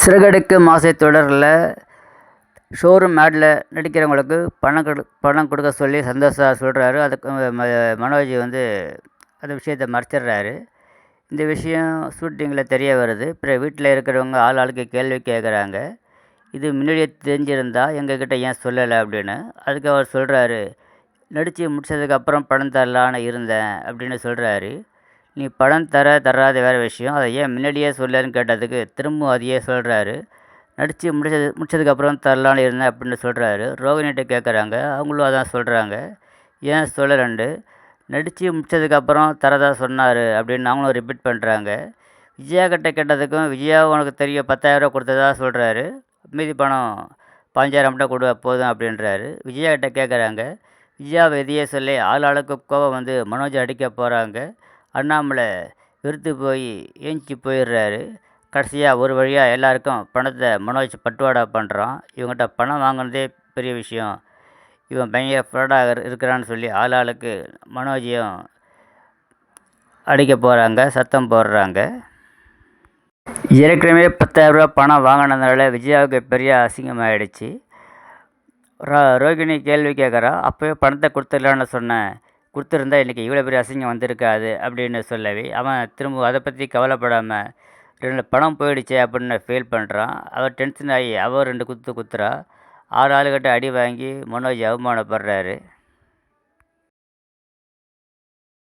சிறகடிக்கும் ஆசை தொடரில் ஷோரூம் ஆடில் நடிக்கிறவங்களுக்கு பணம் கொடுக்க சொல்லி சந்தோஷா சொல்கிறாரு. அதுக்கு மனோஜ் வந்து அந்த விஷயத்தை மறைச்சிடுறாரு. இந்த விஷயம் ஷூட்டிங்கில் தெரிய வருது. அப்புறம் வீட்டில் இருக்கிறவங்க ஆளுக்கு கேள்வி கேட்குறாங்க. இது முன்னாடியே தெரிஞ்சிருந்தா எங்ககிட்ட ஏன் சொல்லலை அப்படின்னு. அதுக்கு அவர் சொல்கிறாரு, நடித்து முடிச்சதுக்கப்புறம் பணம் தரலான்னு இருந்தேன் அப்படின்னு சொல்கிறாரு. நீ பணம் தராத வேறு விஷயம், அதை ஏன் முன்னாடியே சொல்லன்னு கேட்டதுக்கு திரும்பவும் அதையே சொல்கிறாரு. நடித்து முடிச்சதுக்கப்புறம் தரலான்னு இருந்தேன் அப்படின்னு சொல்கிறாரு. ரோகிணிகிட்ட கேட்குறாங்க, அவங்களும் அதான் சொல்கிறாங்க. ஏன் சொல்லலண்டு நடித்து முடிச்சதுக்கப்புறம் தரதா சொன்னார் அப்படின்னு அவங்களும் ரிப்பீட் பண்ணுறாங்க. விஜயா கிட்ட கேட்டதுக்கும் விஜயா உனக்கு தெரியும் 10,000 கொடுத்ததா சொல்கிறாரு. மீதி பணம் 15,000 மட்டும் கொடு போதும் அப்படின்றாரு. விஜயா கிட்ட கேட்குறாங்க. விஜயாவை எதையே சொல்லி ஆளுக்கு கோபம் வந்து மனோஜ் அடிக்க போகிறாங்க. அண்ணாமலை வெறுத்து போய் ஏஞ்சி போயிடுறாரு. கடைசியாக ஒரு வழியாக எல்லாருக்கும் பணத்தை மனோஜ் பட்டுவாடா பண்ணுறான். இவங்ககிட்ட பணம் வாங்கினதே பெரிய விஷயம், இவன் பயங்கர ஃப்ராடாக இருக்கிறான்னு சொல்லி ஆளுக்கு மனோஜையும் அடிக்க போகிறாங்க, சத்தம் போடுறாங்க. ஏற்கனவே 10,000 ரூபா பணம் வாங்கினதுனால விஜயாவுக்கு பெரிய அசிங்கமாகிடுச்சு. ரோகிணி கேள்வி கேட்குறா, அப்போவே பணத்தை கொடுத்துடலான்னு சொன்னேன், கொடுத்துருந்தா இன்றைக்கி இவ்வளோ பெரிய அசிங்கம் வந்திருக்காது அப்படின்னு சொல்லவே அவன் திரும்ப அதை பற்றி கவலைப்படாமல் 2 பணம் போயிடுச்சே அப்படின்னு ஃபீல் பண்ணுறான். அவர் டென்ஷன் ஆகி அவர் 2 குத்துறா. 6 ஆளுகிட்ட அடி வாங்கி மனோஜ் அவமானப்படுறாரு.